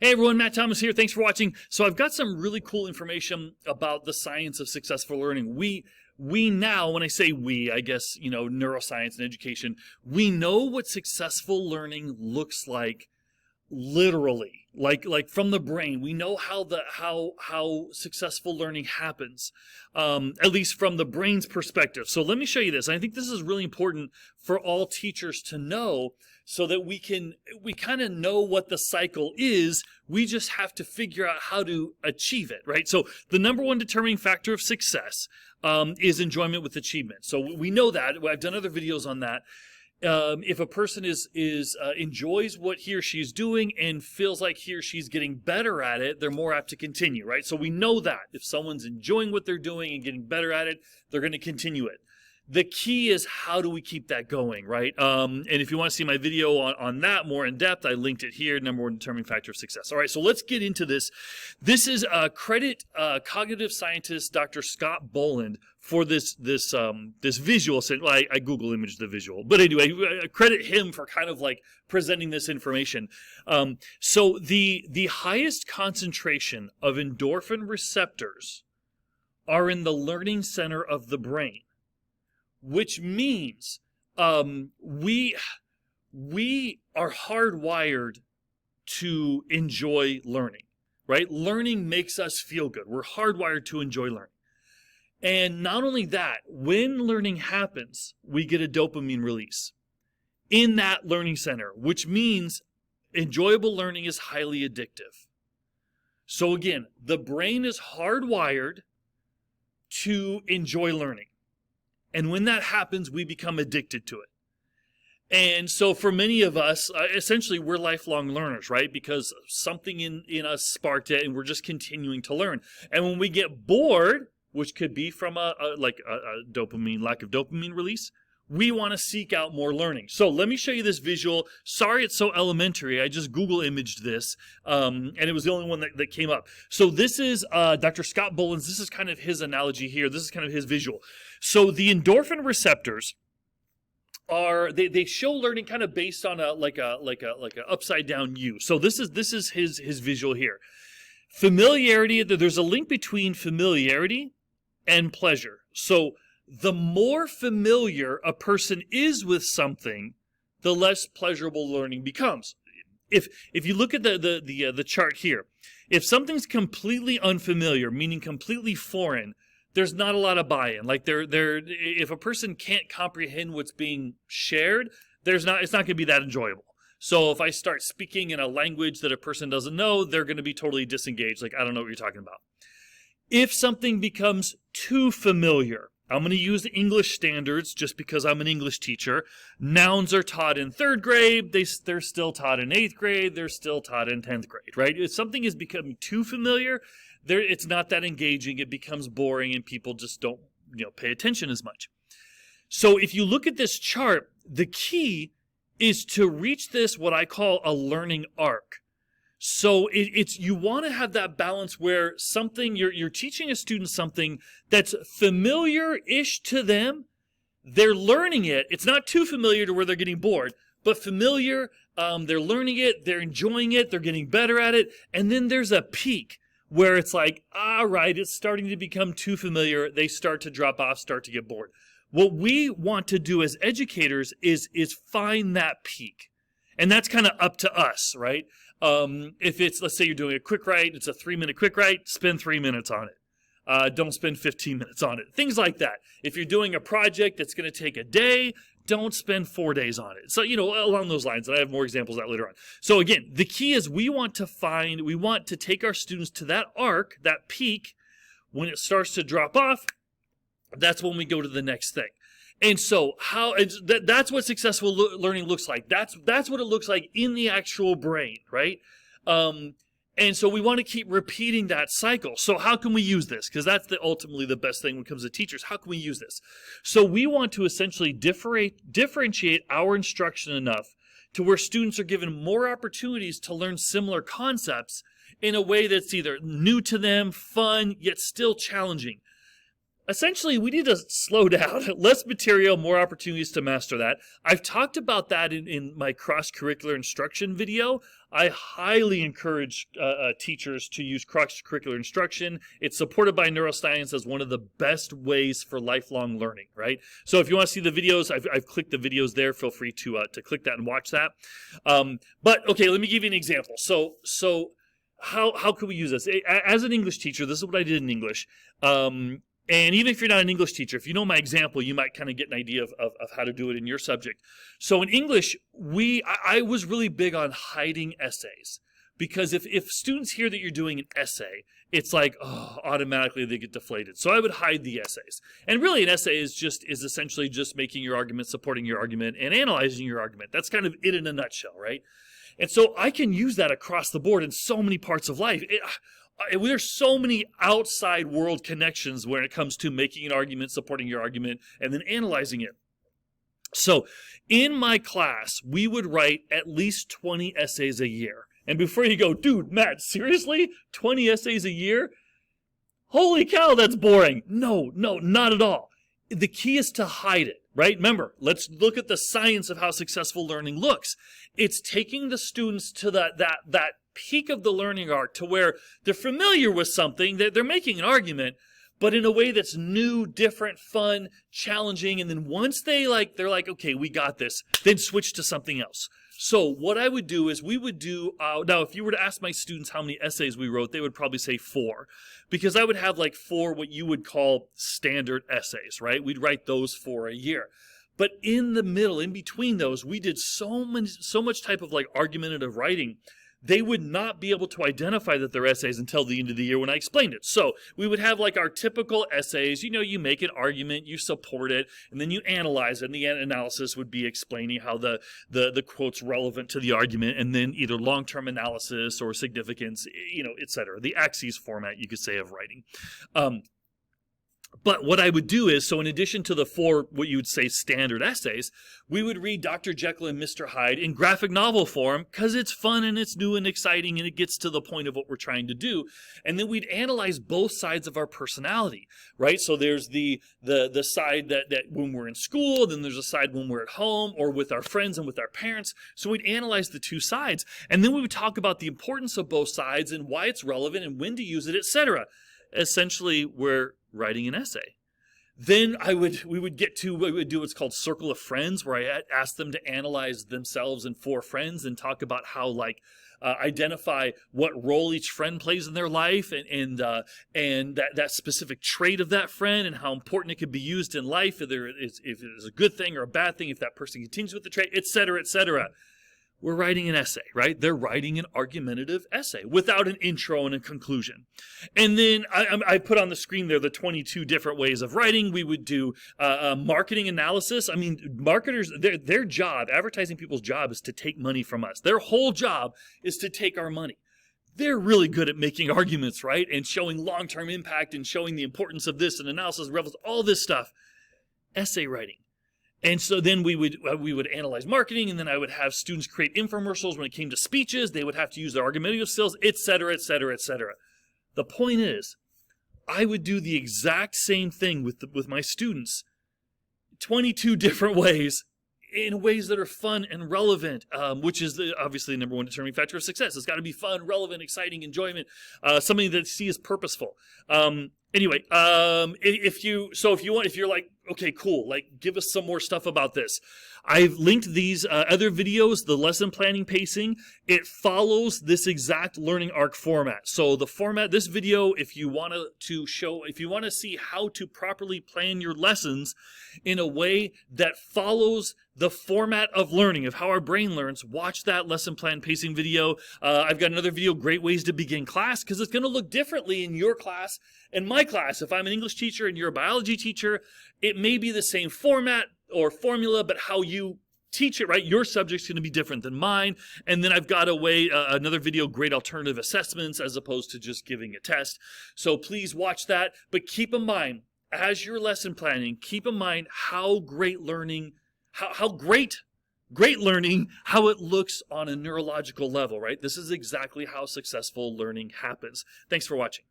Hey everyone, Matt Thomas here. Thanks for watching. So I've got some really cool information about the science of successful learning. We now, when I say we, I guess, neuroscience and education, we know what successful learning looks like literally, like from the brain. We know how successful learning happens, at least from the brain's perspective. So let me show you this. I think this is really important for all teachers to know, so that we kind of know what the cycle is. We just have to figure out how to achieve it, right? So the number one determining factor of success is enjoyment with achievement. So we know that. I've done other videos on that. If a person enjoys what he or she is doing and feels like he or she's getting better at it, they're more apt to continue, right? So we know that if someone's enjoying what they're doing and getting better at it, they're going to continue it. The key is, how do we keep that going, right? And if you want to see my video on that more in depth, I linked it here, number one determining factor of success. All right, so let's get into this. This is credit cognitive scientist Dr. Scott Boland for this visual. Well, I Google imaged the visual, but anyway, credit him for kind of like presenting this information. So the highest concentration of endorphin receptors are in the learning center of the brain, which means we are hardwired to enjoy learning, right? Learning makes us feel good. We're hardwired to enjoy learning. And not only that, when learning happens, we get a dopamine release in that learning center, which means enjoyable learning is highly addictive. So again, the brain is hardwired to enjoy learning. And when that happens, we become addicted to it. And so for many of us, essentially, we're lifelong learners, right? Because something in us sparked it, and we're just continuing to learn. And when we get bored, which could be from a dopamine, lack of dopamine release, we want to seek out more learning. So let me show you this visual. Sorry it's so elementary. I just Google imaged this, and it was the only one that came up. So this is Dr. Scott Boland's. This is kind of his analogy here. This is kind of his visual. So the endorphin receptors are, they show learning kind of based on a upside down U. So this is his visual here. Familiarity, there's a link between familiarity and pleasure. So the more familiar a person is with something, the less pleasurable learning becomes. If you look at the chart here, if something's completely unfamiliar, meaning completely foreign, there's not a lot of buy-in. Like if a person can't comprehend what's being shared, it's not going to be that enjoyable. So if I start speaking in a language that a person doesn't know, they're going to be totally disengaged. Like, I don't know what you're talking about. If something becomes too familiar, I'm going to use the English standards just because I'm an English teacher. Nouns are taught in 3rd grade. They're still taught in 8th grade. They're still taught in 10th grade, right? If something is becoming too familiar, it's not that engaging. It becomes boring, and people just don't pay attention as much. So if you look at this chart, the key is to reach this, what I call a learning arc. So you want to have that balance where something you're teaching a student something that's familiar-ish to them. They're learning it. It's not too familiar to where they're getting bored, but familiar. They're learning it. They're enjoying it. They're getting better at it. And then there's a peak where it's like, all right, it's starting to become too familiar. They start to drop off, start to get bored. What we want to do as educators is find that peak. And that's kind of up to us, right? If it's, let's say you're doing a quick write, it's a 3-minute quick write, spend 3 minutes on it. Don't spend 15 minutes on it. Things like that. If you're doing a project that's going to take a day, don't spend 4 days on it. So, along those lines, and I have more examples of that later on. So again, the key is we want to take our students to that arc, that peak. When it starts to drop off, that's when we go to the next thing. And so that's what successful learning looks like. That's what it looks like in the actual brain, right? And so we want to keep repeating that cycle. So how can we use this? Because that's ultimately the best thing when it comes to teachers. How can we use this? So we want to essentially differentiate our instruction enough to where students are given more opportunities to learn similar concepts in a way that's either new to them, fun, yet still challenging. Essentially, we need to slow down. Less material, more opportunities to master that. I've talked about that in my cross-curricular instruction video. I highly encourage teachers to use cross-curricular instruction. It's supported by neuroscience as one of the best ways for lifelong learning, right? So if you want to see the videos, I've clicked the videos there. Feel free to click that and watch that. But okay, let me give you an example. So how could we use this? As an English teacher, this is what I did in English. And even if you're not an English teacher, if you know my example, you might kind of get an idea of how to do it in your subject. So in English, I was really big on hiding essays. Because if students hear that you're doing an essay, it's like, oh, automatically they get deflated. So I would hide the essays. And really an essay is essentially just making your argument, supporting your argument, and analyzing your argument. That's kind of it in a nutshell, right? And so I can use that across the board in so many parts of life. There's so many outside world connections when it comes to making an argument, supporting your argument, and then analyzing it. So in my class, we would write at least 20 essays a year. And before you go, dude, Matt, seriously? 20 essays a year? Holy cow, that's boring. No, not at all. The key is to hide it, right? Remember, let's look at the science of how successful learning looks. It's taking the students to that peak of the learning arc to where they're familiar with something, that they're making an argument, but in a way that's new, different, fun, challenging. And then once they're like, okay, we got this, then switch to something else. So what I would do is we would do, now if you were to ask my students how many essays we wrote, they would probably say 4. Because I would have like 4 what you would call standard essays, right? We'd write those 4 a year. But in the middle, in between those, we did so much type of like argumentative writing. They would not be able to identify that they're essays until the end of the year when I explained it. So we would have like our typical essays, you make an argument, you support it, and then you analyze it. And the analysis would be explaining how the quote's relevant to the argument, and then either long-term analysis or significance, et cetera. The axes format, you could say, of writing. But what I would do is, so in addition to the 4, what you would say standard essays, we would read Dr. Jekyll and Mr. Hyde in graphic novel form because it's fun and it's new and exciting and it gets to the point of what we're trying to do. And then we'd analyze both sides of our personality, right? So there's the side that when we're in school, then there's a side when we're at home or with our friends and with our parents. So we'd analyze the 2 sides. And then we would talk about the importance of both sides and why it's relevant and when to use it, etc. Essentially, we're writing an essay. Then we would do what's called Circle of Friends, where I ask them to analyze themselves and 4 friends and talk about how identify what role each friend plays in their life and that specific trait of that friend and how important it could be used in life, if it is a good thing or a bad thing, if that person continues with the trait, etc., etc. We're writing an essay, right? They're writing an argumentative essay without an intro and a conclusion. And then I put on the screen there the 22 different ways of writing. We would do marketing analysis. I mean, marketers, their job, advertising people's job is to take money from us. Their whole job is to take our money. They're really good at making arguments, right? And showing long-term impact and showing the importance of this and analysis, all this stuff. Essay writing. And so then we would analyze marketing, and then I would have students create infomercials when it came to speeches. They would have to use their argumentative skills, et cetera, et cetera, et cetera. The point is, I would do the exact same thing with my students, 22 different ways, in ways that are fun and relevant, which is obviously the number 1 determining factor of success. It's got to be fun, relevant, exciting, enjoyment, something that see as purposeful. Anyway, if you're like, okay, cool, like give us some more stuff about this. I've linked these other videos, the lesson planning pacing. It follows this exact learning arc format. So the format, this video, if you want to see how to properly plan your lessons in a way that follows the format of learning, of how our brain learns, watch that lesson plan pacing video. I've got another video, Great Ways to Begin Class, because it's going to look differently in your class and my class. If I'm an English teacher and you're a biology teacher, it may be the same format or formula, but how you teach it, right? Your subject's going to be different than mine. And then I've got another video, Great Alternative Assessments, as opposed to just giving a test. So please watch that. But keep in mind, as you're lesson planning, keep in mind how great learning, how great learning, how it looks on a neurological level, right? This is exactly how successful learning happens. Thanks for watching.